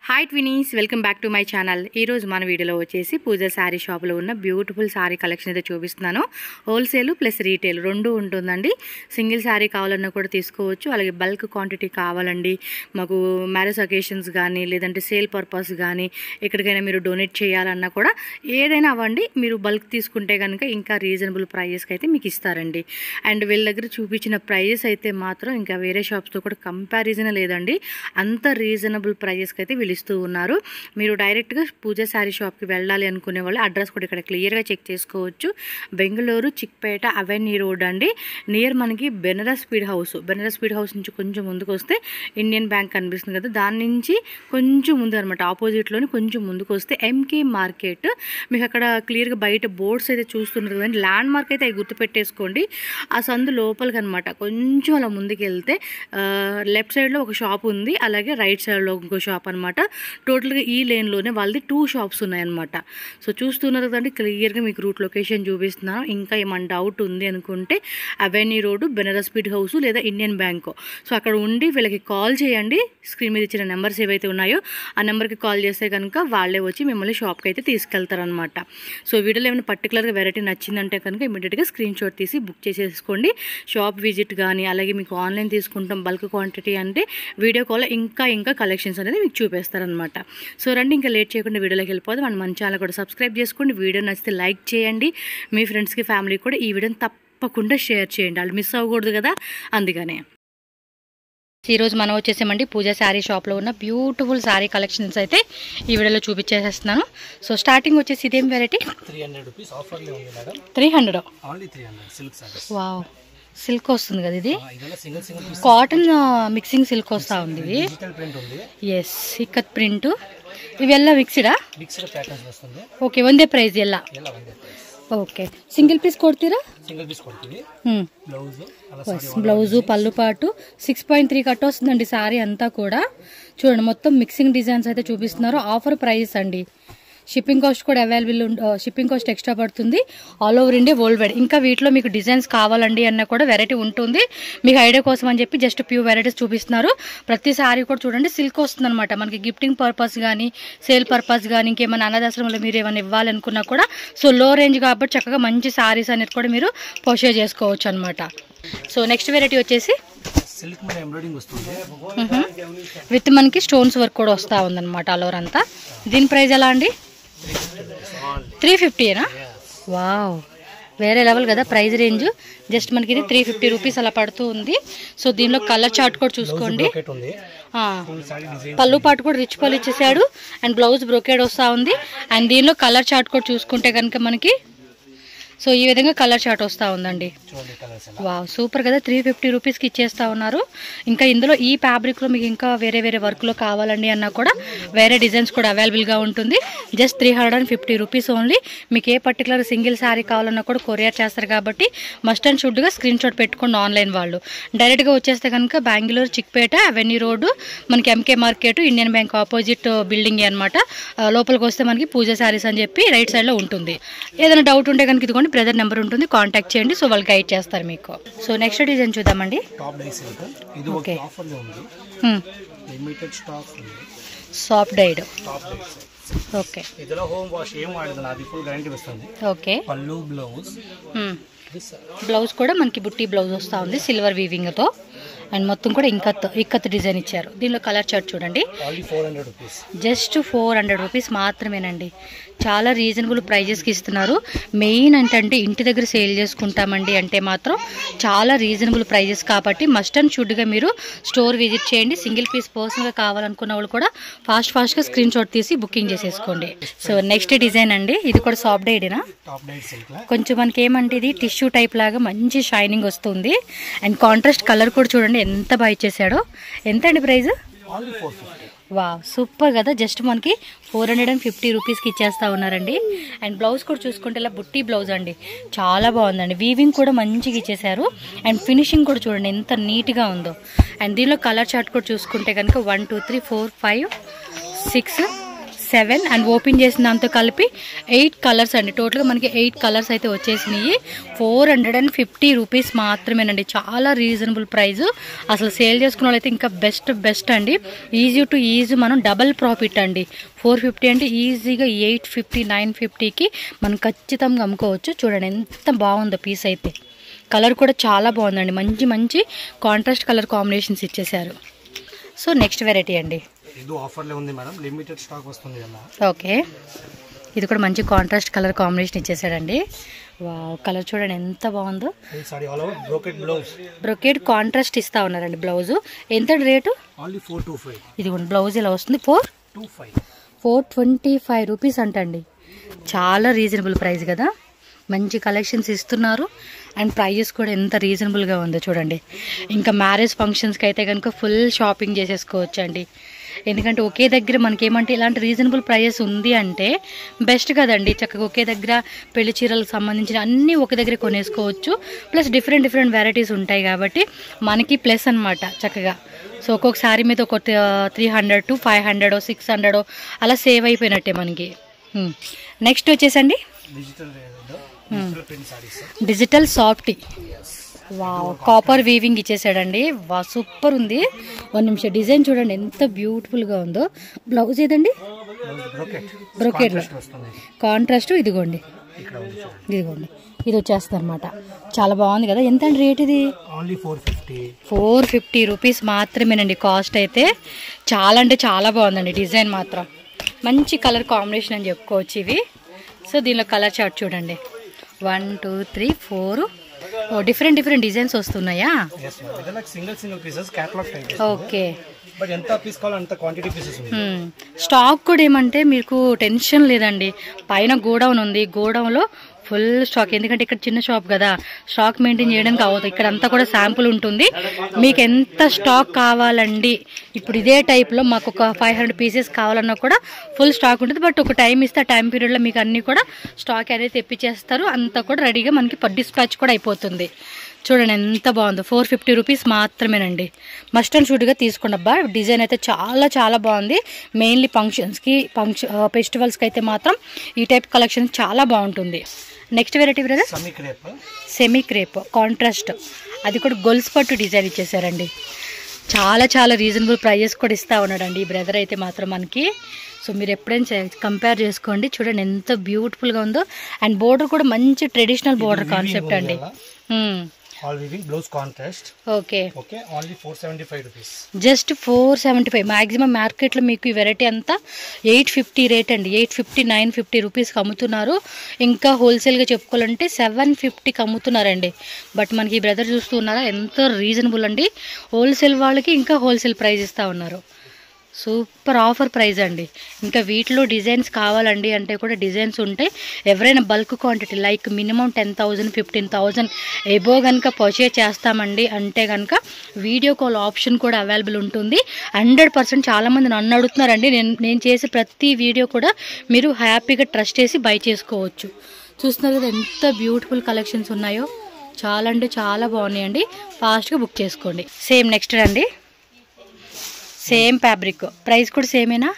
Hi twinnies, welcome back to my channel. ఈరోజు మన వీడియోలో వచ్చేసి పూజ శారీ షాప్లో ఉన్న బ్యూటిఫుల్ శారీ కలెక్షన్ అయితే చూపిస్తున్నాను. హోల్సేల్ ప్లస్ రీటైల్ రెండు ఉంటుందండి. సింగిల్ శారీ కావాలన్నా కూడా తీసుకోవచ్చు, అలాగే బల్క్ క్వాంటిటీ కావాలండి, మాకు మ్యారేజ్ అకేషన్స్ కానీ లేదంటే సేల్ పర్పస్ కానీ ఎక్కడికైనా మీరు డొనేట్ చేయాలన్నా కూడా ఏదైనా అవ్వండి, మీరు బల్క్ తీసుకుంటే కనుక ఇంకా రీజనబుల్ ప్రైజెస్కి అయితే మీకు ఇస్తారండి. అండ్ వీళ్ళ దగ్గర చూపించిన ప్రైజెస్ అయితే మాత్రం ఇంకా వేరే షాప్స్తో కూడా కంపారిజన్ లేదండి. అంత రీజనబుల్ ప్రైజెస్కి అయితే ఇస్తూ ఉన్నారు. మీరు డైరెక్ట్గా పూజ శారీ షాప్కి వెళ్ళాలి అనుకునే వాళ్ళు అడ్రస్ కూడా ఇక్కడ క్లియర్గా చెక్ చేసుకోవచ్చు. బెంగళూరు చిక్పేట అవెన్యూ రోడ్ అండి, నియర్ మనకి బెనారస్ స్పీడ్ హౌస్ నుంచి కొంచెం ముందుకు వస్తే ఇండియన్ బ్యాంక్ కనిపిస్తుంది కదా, దాని నుంచి కొంచెం ముందు అనమాట, ఆపోజిట్లోని కొంచెం ముందుకు వస్తే ఎంకే మార్కెట్. మీకు అక్కడ క్లియర్గా బయట బోర్డ్స్ అయితే చూస్తున్నారు కదండి, ల్యాండ్ మార్క్ అయితే అవి గుర్తుపెట్టేసుకోండి. ఆ సందు లోపలికి అనమాట కొంచెం అలా ముందుకు వెళ్తే లెఫ్ట్ సైడ్లో ఒక షాప్ ఉంది, అలాగే రైట్ సైడ్లో ఇంకో షాప్ అనమాట. టోటల్గా ఈ లేన్లోనే వాళ్ళది 2 షాప్స్ ఉన్నాయన్నమాట. సో చూస్తున్నారు కదండి, క్లియర్గా మీకు రూట్ లొకేషన్ చూపిస్తున్నాను. ఇంకా ఏమైనా డౌట్ ఉంది అనుకుంటే avenue road, Benares speed house లేదా ఇండియన్ బ్యాంక్, సో అక్కడ ఉండి వీళ్ళకి కాల్ చేయండి. స్క్రీన్ మీద ఇచ్చిన నెంబర్స్ ఏవైతే ఉన్నాయో ఆ నెంబర్కి కాల్ చేస్తే కనుక వాళ్ళే వచ్చి మిమ్మల్ని షాప్కి అయితే తీసుకెళ్తారనమాట. సో వీడియోలో ఏమైనా పర్టికులర్గా వెరైటీ నచ్చిందంటే కనుక ఇమీడియట్గా స్క్రీన్ షాట్ తీసి బుక్ చేసేసుకోండి. షాప్ విజిట్ కానీ అలాగే మీకు ఆన్లైన్ తీసుకుంటాం బల్క్ క్వాంటిటీ అంటే వీడియో కాల్ ఇంకా కలెక్షన్స్ అనేది మీకు చూపిస్తారనమాట. సో రండి, ఇంకా లేట్ చేయకుండా వీడియోలోకి వెళ్ళిపోదాం. అండ్ మన ఛానల్ కూడా సబ్స్క్రైబ్ చేసుకోండి. వీడియో నచ్చితే లైక్ చేయండి, మీ ఫ్రెండ్స్కి ఫ్యామిలీకి కూడా ఈ వీడియోని తప్పకుండా షేర్ చేయండి, వాళ్ళు మిస్ అవ్వకూడదు కదా, అందుకనే. ఈరోజు మనం వచ్చేసామండి పూజ శారీ షాప్లో ఉన్న బ్యూటిఫుల్ శారీ కలెక్షన్స్ అయితే ఈ వీడియోలో చూపించేసేస్తున్నాను. సో స్టార్టింగ్ వచ్చేసి ఇదేం వెరైటీ? 300. వావ్, సిల్క్ వస్తుంది కదా, ఇది కాటన్ మిక్సింగ్ సిల్క్ వస్తూ ఉంది. ఇది ఎస్, ఇక్కత్ ప్రింట్, ఇವೆಲ್ಲ మిక్స్డా? ఓకే, ಒಂದೇ ಪ್ರೈಸ್ ಎಲ್ಲ. ఓకే, సింగిల్ పీస్ కొడుతీరా? బ్లౌజు పళ్ళు పాటు 6.3 కట్ వస్తుందండి సారీ అంతా కూడా. చూడండి, మొత్తం మిక్సింగ్ డిజైన్స్ అయితే చూపిస్తున్నారు. ఆఫర్ ప్రైస్ అండి. షిప్పింగ్ కాస్ట్ కూడా అవైలబుల్, షిప్పింగ్ కాస్ట్ ఎక్స్ట్రా పడుతుంది. All over India world wide. ఇంకా వీటిలో మీకు డిజైన్స్ కావాలండి అన్న కూడా వెరైటీ ఉంటుంది. మీకు ఐడియా కోసం అని చెప్పి జస్ట్ ఫ్యూ వెరైటీస్ చూపిస్తున్నారు. ప్రతి సారీ కూడా చూడండి సిల్క్ వస్తుంది అనమాట. మనకి గిఫ్టింగ్ పర్పస్ కానీ సేల్ పర్పస్ కానీ ఇంకేమైనా అనాథాశ్రమంలో మీరు ఏమైనా ఇవ్వాలనుకున్నా కూడా సో లో రేంజ్ కాబట్టి చక్కగా మంచి సారీస్ అనేది కూడా మీరు పర్చేజ్ చేసుకోవచ్చు అనమాట. సో నెక్స్ట్ వెరైటీ వచ్చేసి సిల్క్ మీద ఎంబ్రాయిడింగ్ వస్తుంది, విత్ మనకి స్టోన్స్ వర్క్ కూడా వస్తూ ఉందన్నమాట ఆల్ ఓవర్ అంతా. దీని ప్రైస్ ఎలా అండి? 350ఏనా? వావ్, వేరే లెవెల్ కదా ప్రైస్ రేంజ్. జస్ట్ మనకి ఇది 350 రూపీస్ అలా పడుతూ ఉంది. సో దీనిలో కలర్ చార్ట్ కూడా చూసుకోండి. పళ్ళు పాటు కూడా రిచ్ పళ్ళు ఇచ్చేసాడు అండ్ బ్లౌజ్ బ్రోకేడ్ వస్తూ ఉంది. అండ్ దీనిలో కలర్ చార్ట్ కూడా చూసుకుంటే కనుక మనకి సో ఈ విధంగా కలర్ చార్ట్ వస్తూ ఉందండి. వావ్, సూపర్ కదా, 350 రూపీస్కి ఇచ్చేస్తూ ఉన్నారు. ఇంకా ఇందులో ఈ ఫ్యాబ్రిక్లో మీకు ఇంకా వేరే వర్క్లో కావాలండి అన్నా కూడా వేరే డిజైన్స్ కూడా అవైలబుల్గా ఉంటుంది. Just 350 rupees only. మీకు ఏ పర్టికులర్ సింగిల్ శారీ కావాలన్నా కూడా కొరియర్ చేస్తారు కాబట్టి మస్ట్ అండ్ షుడ్గా స్క్రీన్ షాట్ పెట్టుకోండి. ఆన్లైన్ వాళ్ళు డైరెక్ట్గా వచ్చేస్తే కనుక బెంగళూరు చిక్పేట అవెన్యూ రోడ్డు, మనకి MK market, Indian bank opposite building అనమాట. లోపలికి వస్తే మనకి పూజ శారీస్ అని చెప్పి రైట్ సైడ్లో ఉంటుంది. ఏదైనా డౌట్ ఉంటే కనుక ఇదిగోండి బ్రదర్ నెంబర్ ఉంటుంది, కాంటాక్ట్ చేయండి. సో వాళ్ళు గైడ్ చేస్తారు మీకు. సో నెక్స్ట్ డిజైన్ చూద్దామండి. Okay, soft died. ఓకే, ఇదిలో హోమ్ వాష్ ఏం వాడదు, అది ఫుల్ గ్యారెంటీ వస్తుంది. ఓకే, పళ్ళు బ్లౌజ్, బ్లౌజ్ కూడా మనకి బుట్టి బ్లౌజ్ వస్తూ ఉంది సిల్వర్ వీవింగ్ తో. అండ్ మొత్తం కూడా ఇక్కత్ డిజైన్ ఇచ్చారు. దీనిలో కలర్ చార్ట్ చూడండి. జస్ట్ 400 రూపీస్ మాత్రమేనండి. చాలా రీజనబుల్ ప్రైజెస్కి ఇస్తున్నారు. మెయిన్ అంటే ఇంటి దగ్గర సేల్ చేసుకుంటామండి అంటే మాత్రం చాలా రీజనబుల్ ప్రైజెస్ కాబట్టి మస్ట్ అండ్ షుడ్గా మీరు స్టోర్ విజిట్ చేయండి. సింగిల్ పీస్ పర్సనల్గా కావాలనుకున్న వాళ్ళు కూడా ఫాస్ట్గా స్క్రీన్ షాట్ తీసి బుకింగ్ చేసేసుకోండి. సో నెక్స్ట్ డిజైన్ అండి, ఇది కూడా సాఫ్ట్ డైడేనా? కొంచెం మనకి ఏమంటే ఇది టిష్యూ టైప్ లాగా మంచి షైనింగ్ వస్తుంది. అండ్ కాంట్రాస్ట్ కలర్ కూడా చూడండి ఎంత బాగా ఇచ్చేసాడో. ఎంత అండి ప్రైస్? వా, సూపర్ కదా, జస్ట్ మనకి 450 రూపీస్కి ఇచ్చేస్తా ఉన్నారండి. అండ్ బ్లౌజ్ కూడా చూసుకుంటే ఇలా బుట్టి బ్లౌజ్ అండి, చాలా బాగుందండి. వీవింగ్ కూడా మంచిగా ఇచ్చేసారు. అండ్ ఫినిషింగ్ కూడా చూడండి ఎంత నీట్గా ఉందో. అండ్ దీనిలో కలర్ చార్ట్ కూడా చూసుకుంటే కనుక 1 2 3 4 5 6 7 అండ్ ఓపెన్ చేసిన దాంతో కలిపి 8 కలర్స్ అండి. టోటల్గా మనకి 8 కలర్స్ అయితే వచ్చేసినాయి. 450 రూపీస్ మాత్రమేనండి. చాలా రీజనబుల్ ప్రైస్. అసలు సేల్ చేసుకున్న వాళ్ళైతే ఇంకా బెస్ట్ అండి. ఈజీ టు ఈజీ మనం డబల్ ప్రాఫిట్ అండి. 450 అంటే ఈజీగా 850 950కి మనం ఖచ్చితంగా అమ్ముకోవచ్చు. చూడండి ఎంత బాగుందో పీస్ అయితే. కలర్ కూడా చాలా బాగుందండి. మంచి కాంట్రాస్ట్ కలర్ కాంబినేషన్స్ ఇచ్చేసారు. సో నెక్స్ట్ వెరైటీ అండి. ఇది ఆఫర్లో ఉంది మేడం, లిమిటెడ్ స్టాక్ వస్తుంది అలా. ఓకే, ఇది కూడా మంచి కాంట్రాస్ట్ కలర్ కాంబినేషన్ ఇచ్చేసాడండి. వావ్, కలర్ చూడండి ఎంత బాగుందో. Sari all over brocade blouse. Brocade contrast ఇస్తా ఉన్నారండి. బ్లౌజ్ ఎంత రేటు? ఓన్లీ 425. ఇదిగోండి బ్లౌజ్ ఇలా వస్తుంది. 425 రూపీస్ అంటండి. చాలా రీజనబుల్ ప్రైస్ కదా. మంచి కలెక్షన్స్ ఇస్తున్నారు అండ్ ప్రైజెస్ కూడా ఎంత రీజనబుల్గా ఉందో చూడండి. ఇంకా మ్యారేజ్ ఫంక్షన్స్కి అయితే కనుక ఫుల్ షాపింగ్ చేసేసుకోవచ్చు అండి. ఎందుకంటే ఒకే దగ్గర మనకేమంటే ఇలాంటి రీజనబుల్ ప్రైజెస్ ఉంది అంటే బెస్ట్ కదండి. చక్కగా ఒకే దగ్గర పెళ్లి చీరలకు సంబంధించిన అన్నీ ఒక దగ్గర కొనేసుకోవచ్చు. ప్లస్ డిఫరెంట్ వెరైటీస్ ఉంటాయి కాబట్టి మనకి ప్లస్ అనమాట చక్కగా. సో ఒక్కొక్క శారీ మీద ఒక 300 to 500 600 అలా సేవ్ అయిపోయినట్టే మనకి. నెక్స్ట్ వచ్చేసండి digital softy. Wow, copper weaving ఇచ్చేసాడండి. వా, సూపర్ ఉంది. 1 నిమిషం డిజైన్ చూడండి ఎంత బ్యూటిఫుల్గా ఉందో. బ్లౌజ్ ఏదండి? Brocade contrast. ఇదిగోండి ఇది వచ్చేస్తుంది అనమాట. చాలా బాగుంది కదా. ఎంత అండి రేట్ ఇది? 450 రూపీస్ మాత్రమేనండి కాస్ట్ అయితే. చాలా అంటే చాలా బాగుందండి. డిజైన్ మాత్రం మంచి కలర్ కాంబినేషన్ అని చెప్పుకోవచ్చు ఇవి. సో దీనిలో కలర్ చార్ట్ చూడండి. 1 2 3 4 డిఫరెంట్ డిజైన్స్ వస్తున్నాయా? ఓకే, స్టాక్ కూడా ఏమంటే మీకు టెన్షన్ లేదండి. పైన గోడౌన్ ఉంది, గోడౌన్లో ఫుల్ స్టాక్. ఎందుకంటే ఇక్కడ చిన్న షాప్ కదా, స్టాక్ మెయింటైన్ చేయడానికి అవ్వదు. ఇక్కడ అంతా కూడా శాంపుల్ ఉంటుంది. మీకు ఎంత స్టాక్ కావాలండి, ఇప్పుడు ఇదే టైప్లో మాకు ఒక 500 పీసెస్ కావాలన్నా కూడా ఫుల్ స్టాక్ ఉంటుంది. బట్ ఒక టైం ఇస్తే ఆ టైం పీరియడ్లో మీకు అన్నీ కూడా స్టాక్ అనేది తెప్పించేస్తారు. అంతా కూడా రెడీగా మనకి డిస్పాచ్ కూడా అయిపోతుంది. చూడండి ఎంత బాగుందో. 450 రూపీస్ మాత్రమేనండి. మస్ట్ అండ్ షూట్గా తీసుకోండి అబ్బా. డిజైన్ అయితే చాలా బాగుంది. మెయిన్లీ ఫంక్షన్స్కి ఫెస్టివల్స్కి అయితే మాత్రం ఈ టైప్ కలెక్షన్ చాలా బాగుంటుంది. Next variety brother semi crepe contrast. అది కూడా గొలుసు పట్టు డిజైన్ ఇచ్చేసారండి. చాలా రీజనబుల్ ప్రైజెస్ కూడా ఇస్తూ ఉన్నాడండి ఈ బ్రదర్ అయితే మాత్రం మనకి. సో మీరు ఎప్పుడైనా కంపేర్ చేసుకోండి. చూడండి ఎంత బ్యూటిఫుల్గా ఉందో. అండ్ బోర్డర్ కూడా మంచి ట్రెడిషనల్ బోర్డర్ కాన్సెప్ట్ అండి. All weaving blouse contrast. Okay only 475 rupees. Just 475. Maximum మార్కెట్లో మీకు ఈ వెరైటీ అంతా 850 రేట్ అండి. 850 950 రూపీస్కి అమ్ముతున్నారు. ఇంకా హోల్సేల్గా చెప్పుకోవాలంటే 750కి అమ్ముతున్నారండి. బట్ మనకి ఈ బ్రదర్ చూస్తున్నారా ఎంతో రీజనబుల్ అండి. హోల్సేల్ వాళ్ళకి ఇంకా హోల్సేల్ ప్రైస్ ఇస్తూ ఉన్నారు. సూపర్ ఆఫర్ ప్రైస్ అండి. ఇంకా వీటిలో డిజైన్స్ కావాలండి అంటే కూడా డిజైన్స్ ఉంటాయి. ఎవరైనా bulk quantity like minimum 10,000 15,000 above కనుక పర్చేజ్ చేస్తామండి అంటే కనుక వీడియో కాల్ ఆప్షన్ కూడా అవైలబుల్ ఉంటుంది. 100% చాలామంది నన్ను అడుగుతున్నారండి. నేను చేసే ప్రతి వీడియో కూడా మీరు హ్యాపీగా ట్రస్ట్ చేసి బై చేసుకోవచ్చు. చూస్తున్నారు కదా ఎంత బ్యూటిఫుల్ కలెక్షన్స్ ఉన్నాయో. చాలా అంటే చాలా బాగున్నాయండి. ఫాస్ట్గా బుక్ చేసుకోండి. సేమ్ నెక్స్ట్ అండి. సేమ్ ఫ్యాబ్రిక్ ప్రైస్ కూడా సేమేనా?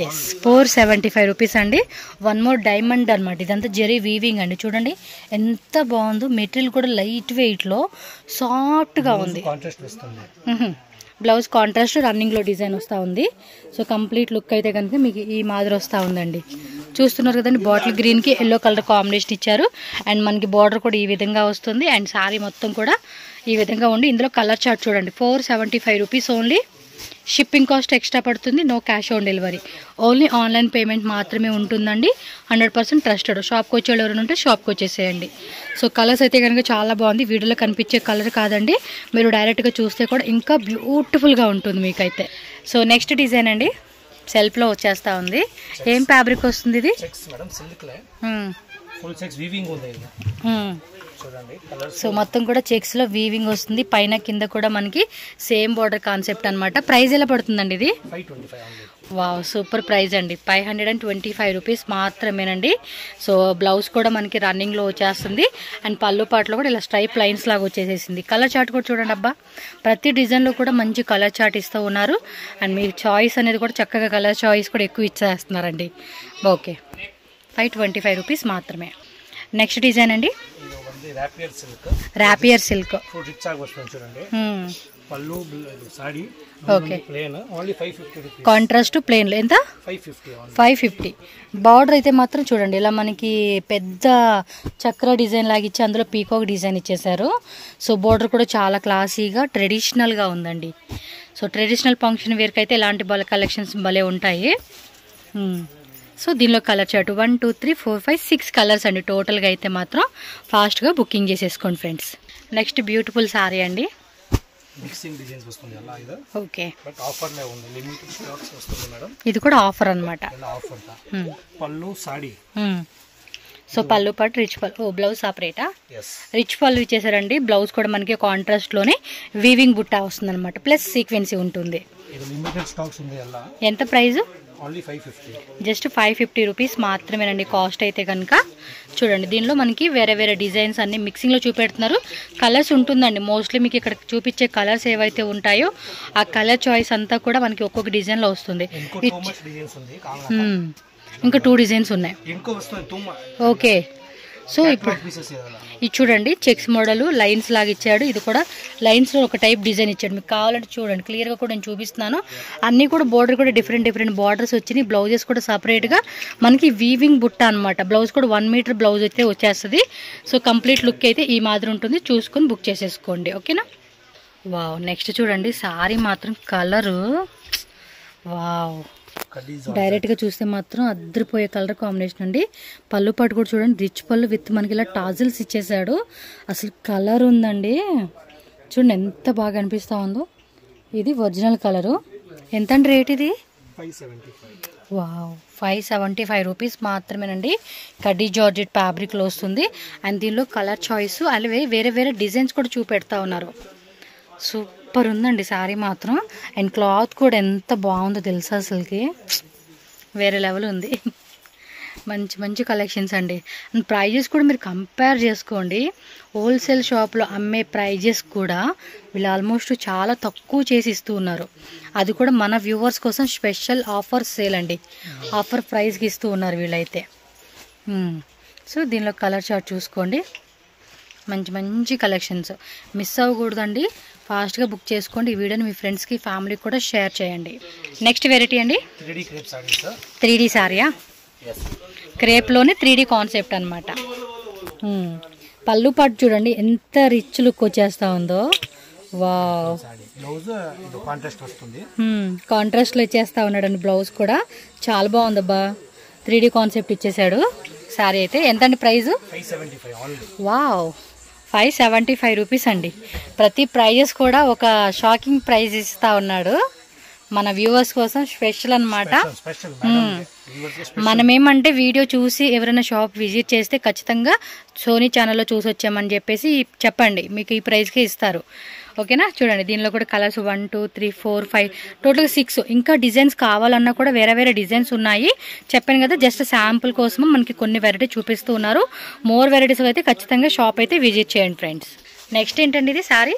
ఎస్ 475 రూపీస్ అండి. 1 మోర్ డైమండ్ అనమాట. ఇదంతా జెరీ వీవింగ్ అండి. చూడండి ఎంత బాగుందో. మెటీరియల్ కూడా లైట్ వెయిట్లో సాఫ్ట్గా ఉంది. బ్లౌజ్ కాంట్రాస్ట్ రన్నింగ్లో డిజైన్ వస్తూ ఉంది. సో కంప్లీట్ లుక్ అయితే కనుక మీకు ఈ మాదిరి వస్తూ ఉందండి. చూస్తున్నారు కదండి. బాటిల్ గ్రీన్కి ఎల్లో కలర్ కాంబినేషన్ ఇచ్చారు. అండ్ మనకి బార్డర్ కూడా ఈ విధంగా వస్తుంది. అండ్ శారీ మొత్తం కూడా ఈ విధంగా ఉండి ఇందులో కలర్ చార్ట్ చూడండి. 475 rupees only. Shipping cost extra పడుతుంది. No cash on delivery. Only online payment మాత్రమే ఉంటుందండి. 100% ట్రస్టెడ్. షాప్కి వచ్చేవాళ్ళు ఎవరైనా ఉంటే షాప్కి వచ్చేసేయండి. సో కలర్స్ అయితే కనుక చాలా బాగుంది. వీడియోలో కనిపించే కలర్ కాదండి, మీరు డైరెక్ట్గా చూస్తే కూడా ఇంకా బ్యూటిఫుల్గా ఉంటుంది మీకైతే. సో నెక్స్ట్ డిజైన్ అండి. సెల్ఫ్లో వచ్చేస్తూ ఉంది. ఏం ఫ్యాబ్రిక్ వస్తుంది ఇది? ఫుల్ చెక్స్ వీవింగ్ ఉంది ఇది. చూడండి కలర్స్. సో మొత్తం కూడా చెక్స్లో వీవింగ్ వస్తుంది, పైన కింద కూడా మనకి సేమ్ బార్డర్ కాన్సెప్ట్ అనమాట. ప్రైస్ ఎలా పడుతుందండి ఇది? 525 only. వావ్, సూపర్ ప్రైస్ అండి. 525 రూపీస్ మాత్రమేనండి. సో బ్లౌజ్ కూడా మనకి రన్నింగ్లో వచ్చేస్తుంది అండ్ పళ్ళు పాటలో కూడా ఇలా స్ట్రైప్ లైన్స్ లాగా వచ్చేసేసింది. కలర్ చార్ట్ కూడా చూడండి అబ్బా, ప్రతి డిజైన్లో కూడా మంచి కలర్ చార్ట్ ఇస్తూ ఉన్నారు అండ్ మీరు చాయిస్ అనేది కూడా చక్కగా కలర్ చాయిస్ కూడా ఎక్కువ ఇచ్చేస్తున్నారండి. ఓకే, 525 రూపీస్ మాత్రమే. నెక్స్ట్ డిజైన్ అండి, ర్యాపియర్ సిల్క్. రిచ్ ఆಗಿ వస్తుంది చూడండి. పళ్ళు sorry okay, plain only 550 rupees. Contrast ప్లేన్లో ఎంత? 550. బార్డర్ అయితే మాత్రం చూడండి ఇలా మనకి పెద్ద చక్ర డిజైన్ లాగా ఇచ్చి అందులో పీకాక్ డిజైన్ ఇచ్చేసారు. సో బార్డర్ కూడా చాలా క్లాసీగా ట్రెడిషనల్గా ఉందండి. సో ట్రెడిషనల్ ఫంక్షన్ వేర్కి అయితే ఇలాంటి కలెక్షన్స్ భలే ఉంటాయి. సో దీనిలో కలర్ చార్ట్ 1 2 3 4 5 6 కలర్స్ అండి టోటల్గా. అయితే మాత్రం ఫాస్ట్గా బుకింగ్ చేసేసుకోండి ఫ్రెండ్స్. నెక్స్ట్ బ్యూటిఫుల్ సారీ అండి, మిక్సింగ్ డిజైన్స్ వస్తుంది అలా ఇది. ఓకే, బట్ ఆఫర్ లో ఉంది, లిమిటెడ్ స్టాక్స్ వస్తుంది మేడం. ఇది కూడా ఆఫర్ అన్నమాట. ఆఫర్ పళ్ళు సారీ. సో పళ్ళు పాటు రిచ్ పళ్ళు. ఓ బ్లౌజ్ సపరేటా? రిచ్ పళ్ళు ఇచ్చేసారండి. బ్లౌజ్ కూడా మనకి కాంట్రాస్ట్ లోనే వీవింగ్ బుట్టా వస్తుంది అనమాట, ప్లస్ సీక్వెన్సీ ఉంటుంది. ఇది లిమిటెడ్ స్టాక్స్ ఉంది అలా. ఎంత ప్రైస్? ఓన్లీ 550. జస్ట్ 550 రూపీస్ మాత్రమేనండి కాస్ట్ అయితే కనుక. చూడండి దీనిలో మనకి వేరే వేరే డిజైన్స్ అన్ని మిక్సింగ్లో చూపెడుతున్నారు. కలర్స్ ఉంటుందండి మోస్ట్లీ, మీకు ఇక్కడ చూపించే కలర్స్ ఏవైతే ఉంటాయో ఆ కలర్ చాయిస్ అంతా కూడా మనకి ఒక్కొక్క డిజైన్లో వస్తుంది. ఇంకా 2 డిజైన్స్ ఉన్నాయి. ఓకే, సో ఇప్పుడు ఇది చూడండి చెక్స్ మోడల్ లైన్స్ లాగా ఇచ్చాడు. ఇది కూడా లైన్స్లో ఒక టైప్ డిజైన్ ఇచ్చాడు. మీకు కావాలంటే చూడండి క్లియర్గా కూడా నేను చూపిస్తున్నాను. అన్నీ కూడా బోర్డర్ కూడా డిఫరెంట్ డిఫరెంట్ బార్డర్స్ వచ్చినాయి. బ్లౌజెస్ కూడా సపరేట్గా మనకి వీవింగ్ బుట్ట అనమాట. బ్లౌజ్ కూడా 1 మీటర్ బ్లౌజ్ అయితే వచ్చేస్తుంది. సో కంప్లీట్ లుక్ అయితే ఈ మాదిరి ఉంటుంది, చూసుకొని బుక్ చేసేసుకోండి. ఓకేనా? వావ్, నెక్స్ట్ చూడండి సారీ మాత్రం కలరు వావ్, డైరెక్ట్గా చూస్తే మాత్రం అద్దరిపోయే కలర్ కాంబినేషన్ అండి. పళ్ళు పాటు కూడా చూడండి రిచ్ పళ్ళు విత్ మనకి ఇలా టాజిల్స్ ఇచ్చేసాడు. అసలు కలర్ ఉందండి చూడండి ఎంత బాగా అనిపిస్తూ ఉందో. ఇది ఒరిజినల్ కలరు. ఎంత అండి రేట్ ఇది? 575. వావ్, 575 రూపీస్ మాత్రమేనండి. కడ్డీ జార్జెట్ ఫ్యాబ్రిక్లో వస్తుంది అండ్ దీనిలో కలర్ చాయిస్ అలాగే వేరే వేరే డిజైన్స్ కూడా చూపెడతా ఉన్నారు. సూపర్ ఉందండి శారీ మాత్రం. అండ్ క్లాత్ కూడా ఎంత బాగుందో తెలుసా, అసలుకి వేరే లెవెల్ ఉంది. మంచి మంచి కలెక్షన్స్ అండి. అండ్ ప్రైజెస్ కూడా మీరు కంపేర్ చేసుకోండి. హోల్సేల్ షాప్లో అమ్మే ప్రైజెస్ కూడా వీళ్ళు ఆల్మోస్ట్ చాలా తక్కువ చేసి ఇస్తూ ఉన్నారు. అది కూడా మన వ్యూవర్స్ కోసం స్పెషల్ ఆఫర్ సేల్ అండి. ఆఫర్ ప్రైస్కి ఇస్తూ ఉన్నారు వీళ్ళైతే. సో దీనిలో కలర్ చార్ట్ చూసుకోండి. మంచి మంచి కలెక్షన్స్ మిస్ అవ్వకూడదండి. ఫాస్ట్గా బుక్ చేసుకోండి. ఈ వీడియోని మీ ఫ్రెండ్స్కి ఫ్యామిలీకి కూడా షేర్ చేయండి. నెక్స్ట్ వెరైటీ అండి 3D సారీయా? క్రేప్లోనే 3D కాన్సెప్ట్ అనమాట. పళ్ళు పాటు చూడండి ఎంత రిచ్ లుక్ వచ్చేస్తా ఉందో. వావ్, కాంట్రాస్ట్లో ఇచ్చేస్తా ఉన్నాడండి. బ్లౌజ్ కూడా చాలా బాగుందబ్బా. 3D కాన్సెప్ట్ ఇచ్చేసాడు. సారీ అయితే ఎంత అండి ప్రైస్? 575. వావ్, 575 రూపీస్ అండి. ప్రతి ప్రైజెస్ కూడా ఒక షాకింగ్ ప్రైజ్ ఇస్తా ఉన్నాడు మన వ్యూవర్స్ కోసం స్పెషల్ అనమాట. మనమేమంటే వీడియో చూసి ఎవరైనా షాప్ విజిట్ చేస్తే ఖచ్చితంగా సోనీ ఛానల్లో చూసి వచ్చామని చెప్పేసి చెప్పండి, మీకు ఈ ప్రైస్కే ఇస్తారు. ఓకేనా? చూడండి దీనిలో కూడా కలర్స్ 1 2 3 4 5 టోటల్గా 6. ఇంకా డిజైన్స్ కావాలన్నా కూడా వేరే వేరే డిజైన్స్ ఉన్నాయి. చెప్పాను కదా, జస్ట్ శాంపుల్ కోసం మనకి కొన్ని వెరైటీ చూపిస్తూ ఉన్నారు. మోర్ వెరైటీస్ అయితే ఖచ్చితంగా షాప్ అయితే విజిట్ చేయండి ఫ్రెండ్స్. నెక్స్ట్ ఏంటండి ఇది sorry?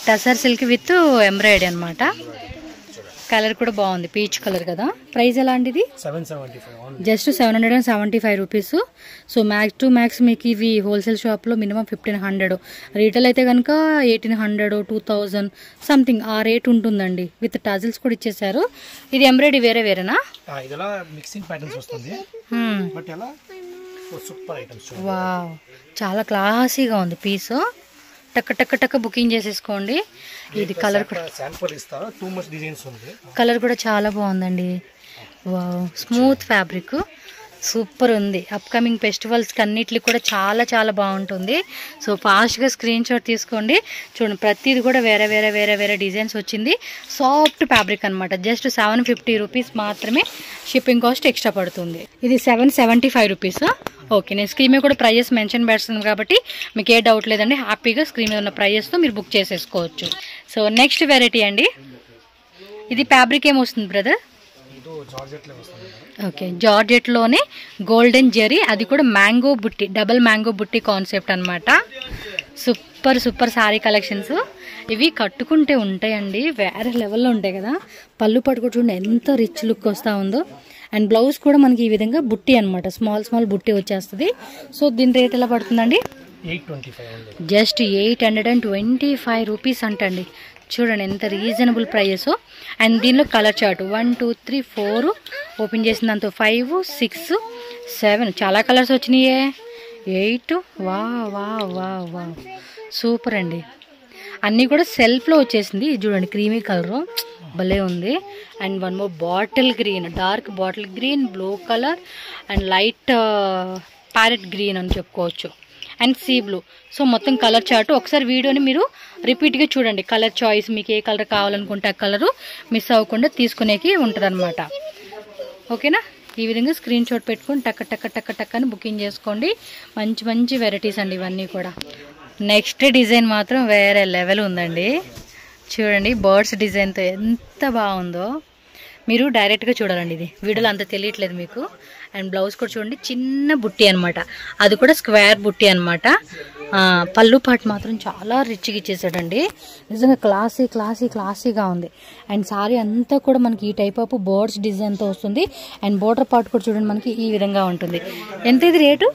Tussar silk with embroidery అనమాట. కలర్ కూడా బాగుంది, పీచ్ కలర్ కదా. ప్రైస్ ఎలా అండి ఇది? 775. Just 775 rupees. So max to max మీకు ఇవి హోల్సేల్ షాప్లో మినిమం 1500, రీటైల్ అయితే కనుక 1800 2000 సంథింగ్ ఆ రేట్ ఉంటుందండి. విత్ టాజిల్స్ కూడా ఇచ్చేసారు. ఇది ఎంబ్రాయిడరీ వేరే వేరేనా? వావ్, చాలా క్లాసీగా ఉంది పీస్. టక్ టక్ టక్ బుకింగ్ చేసేసుకోండి. ఇది కలర్ కూడా కలర్ కూడా చాలా బాగుందండి. Wow, smooth fabric. సూపర్ ఉంది. అప్కమింగ్ ఫెస్టివల్స్కి అన్నిటికి కూడా చాలా చాలా బాగుంటుంది. సో ఫాస్ట్గా స్క్రీన్ షాట్ తీసుకోండి. చూడండి ప్రతిది కూడా వేరే వేరే వేరే వేరే డిజైన్స్ వచ్చింది. సాఫ్ట్ ఫ్యాబ్రిక్ అనమాట. జస్ట్ 750 రూపీస్ మాత్రమే. షిప్పింగ్ కాస్ట్ ఎక్స్ట్రా పడుతుంది. ఇది 775 రూపీస్. ఓకే, నేను స్క్రీన్ మీద కూడా ప్రైజెస్ మెన్షన్ పెడుతున్నాను కాబట్టి మీకు ఏ డౌట్ లేదండి. హ్యాపీగా స్క్రీన్ మీద ఉన్న ప్రైజెస్తో మీరు బుక్ చేసేసుకోవచ్చు. సో నెక్స్ట్ వెరైటీ అండి. ఇది ఫ్యాబ్రిక్ ఏమొస్తుంది బ్రదర్? ఓకే, జార్జెట్లోనే గోల్డెన్ జెరీ, అది కూడా మ్యాంగో బుట్టి, డబల్ మ్యాంగో బుట్టి కాన్సెప్ట్ అనమాట. Super super sari collections. ఇవి కట్టుకుంటే ఉంటాయండి, వేరే లెవెల్లో ఉంటాయి కదా. పళ్ళు పట్టుకుంటూ చూడండి ఎంత రిచ్ లుక్ వస్తూ ఉందో. అండ్ బ్లౌజ్ కూడా మనకి ఈ విధంగా బుట్టి అనమాట, స్మాల్ స్మాల్ బుట్టి వచ్చేస్తుంది. సో దీని రేట్ ఎలా పడుతుందండి? జస్ట్ 825 రూపీస్ అంటండి. చూడండి ఎంత రీజనబుల్ ప్రైజెస్. అండ్ దీనిలో కలర్ చార్ట్ 1 2 3 4 ఓపెన్ చేసిన దాంతో 5 6 7 చాలా కలర్స్ వచ్చినాయే. 8 వా వా వా వా సూపర్ అండి. అన్నీ కూడా సెల్ఫ్లో వచ్చేసింది. ఇది చూడండి క్రీమీ కలరు భలే ఉంది. And one more bottle green, dark bottle green, blue colour and light parrot green అని చెప్పుకోవచ్చు. And sea blue. సో మొత్తం కలర్ చార్ట్. ఒకసారి వీడియోని మీరు రిపీట్గా చూడండి. కలర్ చాయిస్ మీకు ఏ కలర్ కావాలనుకుంటే ఆ కలరు మిస్ అవ్వకుండా తీసుకునేకి ఉంటుంది అనమాట. ఓకేనా? ఈ విధంగా స్క్రీన్ షాట్ పెట్టుకొని టక్క టక్క టక్క టక్క అని బుకింగ్ చేసుకోండి. మంచి మంచి వెరైటీస్ అండి ఇవన్నీ కూడా. నెక్స్ట్ డిజైన్ మాత్రం వేరే లెవెల్ ఉందండి. చూడండి బర్డ్స్ డిజైన్తో ఎంత బాగుందో. మీరు డైరెక్ట్గా చూడాలండి, ఇది వీడియోలో అంత తెలియట్లేదు మీకు. అండ్ బ్లౌజ్ కూడా చూడండి చిన్న బుట్టి అనమాట, అది కూడా స్క్వేర్ బుట్టి అనమాట. పళ్ళు పాటు మాత్రం చాలా రిచ్గా ఇచ్చేసాడండి. నిజంగా క్లాసీగా ఉంది. అండ్ సారీ అంతా కూడా మనకి ఈ టైప్ ఆఫ్ బర్డ్స్ డిజైన్తో వస్తుంది. అండ్ బోర్డర్ పార్ట్ కూడా చూడండి మనకి ఈ విధంగా ఉంటుంది. ఎంత ఇది రేటు?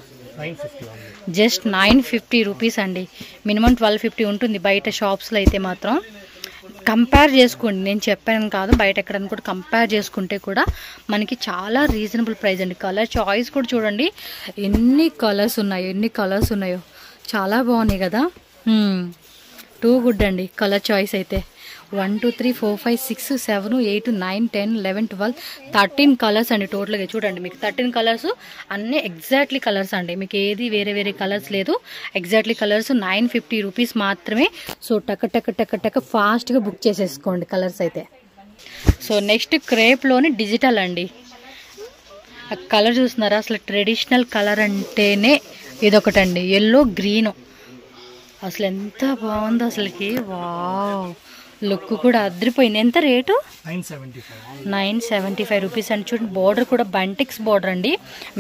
జస్ట్ 950 రూపీస్ అండి. మినిమం 1250 ఉంటుంది బయట షాప్స్లో అయితే మాత్రం. కంపేర్ చేసుకోండి, నేను చెప్పాను కాదు, బయట ఎక్కడైనా కూడా కంపేర్ చేసుకుంటే కూడా మనకి చాలా రీజనబుల్ ప్రైస్ అండి. కలర్ చాయిస్ కూడా చూడండి ఎన్ని కలర్స్ ఉన్నాయో చాలా బాగున్నాయి కదా. టూ గుడ్ అండి కలర్ చాయిస్ అయితే. 1 2 3 4 5 6 7 8 9 10 11 12 13 కలర్స్ అండి టోటల్గా. చూడండి మీకు 13 కలర్స్ అన్నీ ఎగ్జాక్ట్లీ కలర్స్ అండి. మీకు ఏది వేరే వేరే కలర్స్ లేదు, ఎగ్జాక్ట్లీ కలర్స్. 950 రూపీస్ మాత్రమే. సో టక్క టక్క టక్క టక్క ఫాస్ట్గా బుక్ చేసేసుకోండి కలర్స్ అయితే. సో నెక్స్ట్ క్రేప్లోని డిజిటల్ అండి. ఆ కలర్ చూస్తున్నారా? అసలు ట్రెడిషనల్ కలర్ అంటేనే ఇదొకటండి, ఎల్లో గ్రీను. అసలు ఎంత బాగుందో అసలుకి. వావ్, లుక్ కూడా అదిరిపోయింది. ఎంత రేటు? 975 రూపీస్ అండి. చూడండి బోర్డర్ కూడా బంటిక్స్ బోర్డర్ అండి.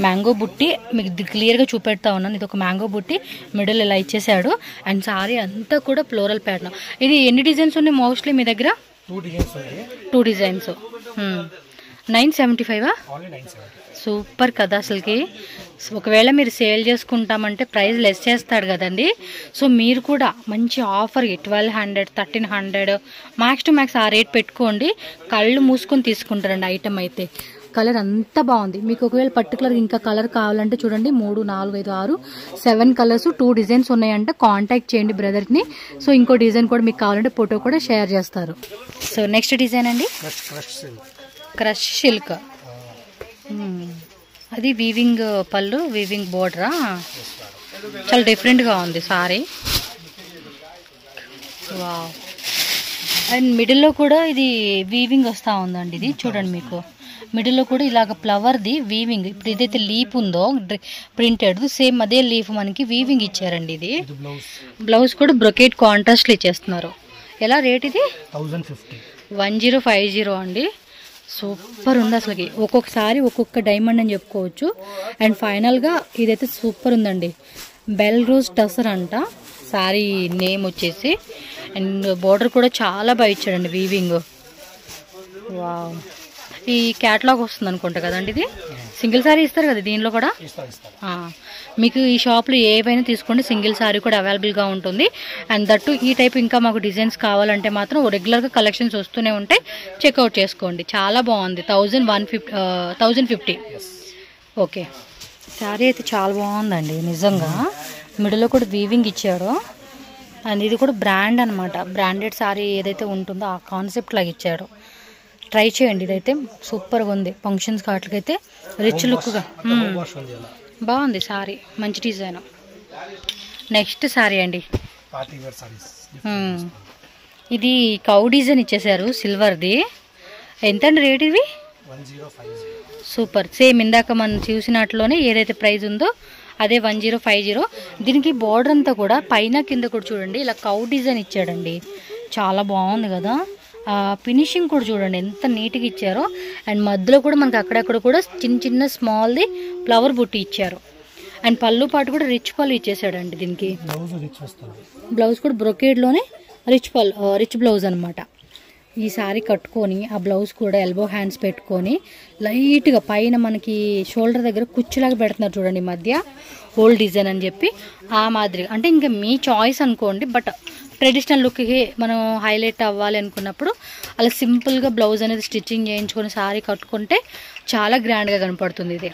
మ్యాంగో బుట్టి మీకు క్లియర్గా చూపెడతా ఉన్నాను. ఇది ఒక మ్యాంగో బుట్టి మిడిల్ ఇలా ఇచ్చేసాడు. అండ్ సారీ అంతా కూడా ఫ్లోరల్ ప్యాటర్న్. ఇది ఎన్ని డిజైన్స్ ఉన్నాయి మోస్ట్లీ మీ దగ్గర? 2 డిజైన్స్. 975 సూపర్ కదా అసలుకి. ఒకవేళ మీరు సేల్ చేసుకుంటామంటే ప్రైస్ లెస్ చేస్తాడు కదండి. సో మీరు కూడా మంచి ఆఫర్ 1200 1300 మ్యాక్స్ టు మ్యాక్స్ ఆ రేట్ పెట్టుకోండి. కళ్ళు మూసుకొని తీసుకుంటారండి ఐటమ్ అయితే. కలర్ అంతా బాగుంది. మీకు ఒకవేళ పర్టికులర్ ఇంకా కలర్ కావాలంటే చూడండి 3 4 5 6 7 కలర్స్ 2 డిజైన్స్ ఉన్నాయంటే కాంటాక్ట్ చేయండి బ్రదర్ని. సో ఇంకో డిజైన్ కూడా మీకు కావాలంటే ఫోటో కూడా షేర్ చేస్తారు. సో నెక్స్ట్ డిజైన్ అండి క్రష్ సిల్క్. అది వీవింగ్ పళ్ళు, వీవింగ్ బోర్డరా, చాలా డిఫరెంట్గా ఉంది సారీ. వావ్. అండ్ మిడిల్లో కూడా ఇది వీవింగ్ వస్తూ ఉందండి. ఇది చూడండి మీకు మిడిల్లో కూడా ఇలాగ ఫ్లవర్ది వీవింగ్. ఇప్పుడు ఏదైతే లీఫ్ ఉందో ప్రింటెడ్ సేమ్ అదే లీఫ్ మనకి వీవింగ్ ఇచ్చారండి. ఇది బ్లౌజ్ కూడా బ్రొకేట్ కాంట్రాస్ట్లు ఇచ్చేస్తున్నారు. ఎలా రేట్ ఇది? 1050 అండి. సూపర్ ఉంది అసలుకి. ఒక్కొక్కసారి ఒక్కొక్క డైమండ్ అని చెప్పుకోవచ్చు. అండ్ ఫైనల్గా ఇదైతే సూపర్ ఉందండి. బెల్ రోజ్ టసర్ అంట సారీ నేమ్ వచ్చేసి. అండ్ బోర్డర్ కూడా చాలా బాగా ఇచ్చాడండి వీవింగ్. వావ్. ఈ క్యాటలాగ్ వస్తుంది అనుకుంటా కదండి. ఇది సింగిల్ సారీ ఇస్తారు కదా దీనిలో కూడా. మీకు ఈ షాప్లో ఏవైనా తీసుకోండి, సింగిల్ సారీ కూడా అవైలబుల్గా ఉంటుంది. అండ్ దట్టు ఈ టైప్ ఇంకా మాకు డిజైన్స్ కావాలంటే మాత్రం రెగ్యులర్గా కలెక్షన్స్ వస్తూనే ఉంటాయి, చెక్అవుట్ చేసుకోండి. చాలా బాగుంది. 1050. ఓకే, శారీ అయితే చాలా బాగుందండి నిజంగా. మిడిల్లో కూడా వీవింగ్ ఇచ్చాడు. అండ్ ఇది కూడా బ్రాండ్ అనమాట. బ్రాండెడ్ శారీ ఏదైతే ఉంటుందో ఆ కాన్సెప్ట్ లాగా ఇచ్చాడు. ట్రై చేయండి, ఇదైతే సూపర్గా ఉంది. ఫంక్షన్స్ కాట్లకైతే రిచ్ లుక్గా బాగుంది సారీ, మంచి డిజైన్. నెక్స్ట్ సారీ అండి, ఇది కౌ డిజైన్ ఇచ్చేసారు సిల్వర్ది. ఎంత అండి రేట్ ఇవి? 1050. సూపర్, సేమ్ ఇందాక మనం చూసినట్లోనే ఏదైతే ప్రైస్ ఉందో అదే 1050. దీనికి బార్డర్ అంతా కూడా పైన కింద కూడా చూడండి ఇలా కౌ డిజైన్ ఇచ్చాడండి, చాలా బాగుంది కదా. ఫినిషింగ్ కూడా చూడండి ఎంత నీట్గా ఇచ్చారో. అండ్ మధ్యలో కూడా మనకి అక్కడక్కడ కూడా చిన్న చిన్న స్మాల్ది ఫ్లవర్ బుట్టి ఇచ్చారు. అండ్ పళ్ళు పాటు కూడా రిచ్ పళ్ళు ఇచ్చేసాడండి. దీనికి బ్లౌజ్ కూడా బ్రొకేడ్లోనే రిచ్ బ్లౌజ్ అనమాట. ఈ సారీ కట్టుకొని ఆ బ్లౌజ్ కూడా ఎల్బో హ్యాండ్స్ పెట్టుకొని లైట్గా పైన మనకి షోల్డర్ దగ్గర కుచ్చులాగా పెడుతున్నారు చూడండి మధ్య, ఓల్డ్ డిజైన్ అని చెప్పి ఆ మాదిరిగా. అంటే ఇంకా మీ చాయిస్ అనుకోండి, బట్ ట్రెడిషనల్ లుక్కి మనం హైలైట్ అవ్వాలి అనుకున్నప్పుడు అలా సింపుల్గా బ్లౌజ్ అనేది స్టిచ్చింగ్ చేయించుకొని సారీ కట్టుకుంటే చాలా గ్రాండ్గా కనపడుతుంది ఇది.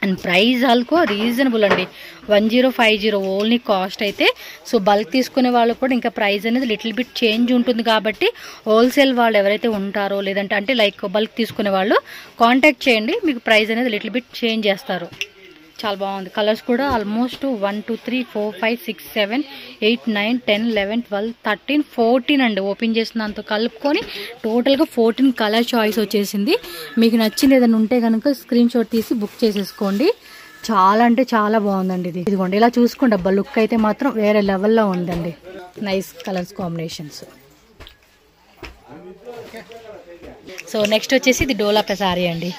అండ్ ప్రైస్ ఆల్కో రీజనబుల్ అండి, 1050 ఓన్లీ కాస్ట్ అయితే. సో బల్క్ తీసుకునే వాళ్ళు కూడా ఇంకా ప్రైస్ అనేది లిటిల్ బిట్ చేంజ్ ఉంటుంది కాబట్టి హోల్సేల్ వాళ్ళు ఎవరైతే ఉంటారో లేదంటే అంటే లైక్ బల్క్ తీసుకునే వాళ్ళు కాంటాక్ట్ చేయండి, మీకు ప్రైస్ అనేది లిటిల్ బిట్ చేంజ్ చేస్తారు. చాలా బాగుంది. కలర్స్ కూడా ఆల్మోస్ట్ 1 2 3 4 5 6 7 8 9 10 11 12 13 14 అండి. ఓపెన్ చేసినంత కలుపుకొని టోటల్గా 14 కలర్ చాయిస్ వచ్చేసింది. మీకు నచ్చింది ఏదైనా ఉంటే కనుక స్క్రీన్ షాట్ తీసి బుక్ చేసేసుకోండి. చాలా అంటే చాలా బాగుందండి ఇది. ఇదిగోండి ఇలా చూసుకోండి, అబ్బా లుక్ అయితే మాత్రం వేరే లెవెల్లో ఉందండి. Nice colours combinations. So next వచ్చేసి ఇది డోలా సారీ అండి,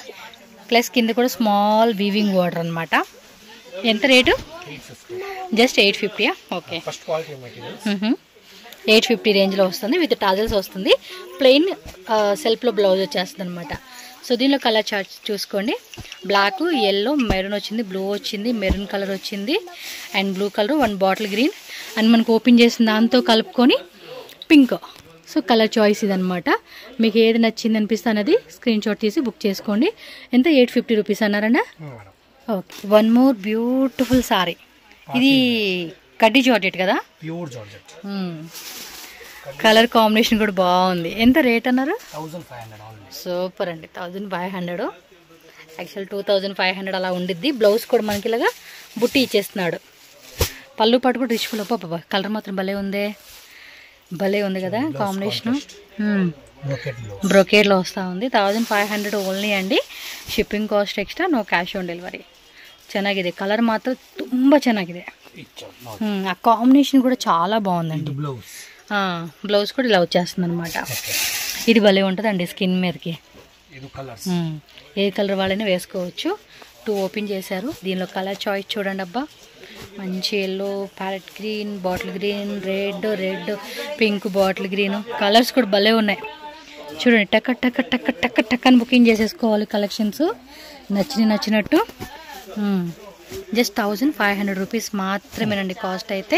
ప్లస్ కింద కూడా స్మాల్ వీవింగ్ బార్డర్ అనమాట. ఎంత రేటు? జస్ట్ 850. ఓకే, 850 రేంజ్లో వస్తుంది. విత్ టాజల్స్ వస్తుంది. ప్లెయిన్ సెల్ఫ్లో బ్లౌజ్ వచ్చేస్తుంది అనమాట. సో దీనిలో కలర్ చార్ట్ చూసుకోండి, బ్లాక్, ఎల్లో, మెరూన్ వచ్చింది, బ్లూ వచ్చింది, మెరూన్ కలర్ వచ్చింది, and blue colour, 1 bottle green, and మనకు ఓపెన్ చేసిన దాంతో కలుపుకొని పింక్. సో కలర్ చాయిస్ ఇదనమాట. మీకు ఏది నచ్చింది అనిపిస్తే అనేది స్క్రీన్ షాట్ తీసి బుక్ చేసుకోండి. ఎంత? 850 రూపీస్ అన్నారన్నా? Okay, one more beautiful sari. ఇది కడ్డీ జార్జెట్ కదా, ప్యూర్ జార్జెట్. కలర్ కాంబినేషన్ కూడా బాగుంది. ఎంత రేట్ అన్నారు? 1500. సూపర్ అండి, 1500. యాక్చువల్ 2500 అలా ఉండిద్ది. బ్లౌజ్ కూడా మనకి ఇలాగా బుట్టి ఇచ్చేస్తున్నాడు. పళ్ళు పాటు కూడా రిచ్ ఫుల్. బాబా కలర్ మాత్రం భలే ఉంది, భలే ఉంది కదా కాంబినేషన్. బ్రొకేడ్లో వస్తూ ఉంది. 1500 ఓన్లీ అండి. Shipping cost extra, no cash on delivery. ಚೆನ್ನಾಗಿದೆ, ಕಲರ್ ಮಾತ್ರ ತುಂಬ ಚೆನ್ನಾಗಿದೆ. ఆ కాంబినేషన్ కూడా చాలా బాగుందండి. బ్లౌజ్ కూడా ఇలా వచ్చేస్తుంది అనమాట. ఇది భలే ఉంటుందండి స్కిన్ మీదకి. ఏ కలర్ వాళ్ళైనా వేసుకోవచ్చు. 2 ఓపెన్ చేశారు. దీనిలో కలర్ చాయిస్ చూడండి, అబ్బా మంచి yellow, parrot green, bottle green, red, pink, bottle green. Colours కూడా భలే ఉన్నాయి చూడండి. టక్ టక్ టక్ టక్ టక్ అని బుకింగ్ చేసేసుకోవాలి కలెక్షన్స్ నచ్చినట్టు. జస్ట్ 1500 రూపీస్ మాత్రమేనండి కాస్ట్ అయితే.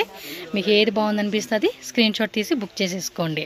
మీకు ఏది బాగుందనిపిస్తుంది స్క్రీన్ షాట్ తీసి బుక్ చేసేసుకోండి.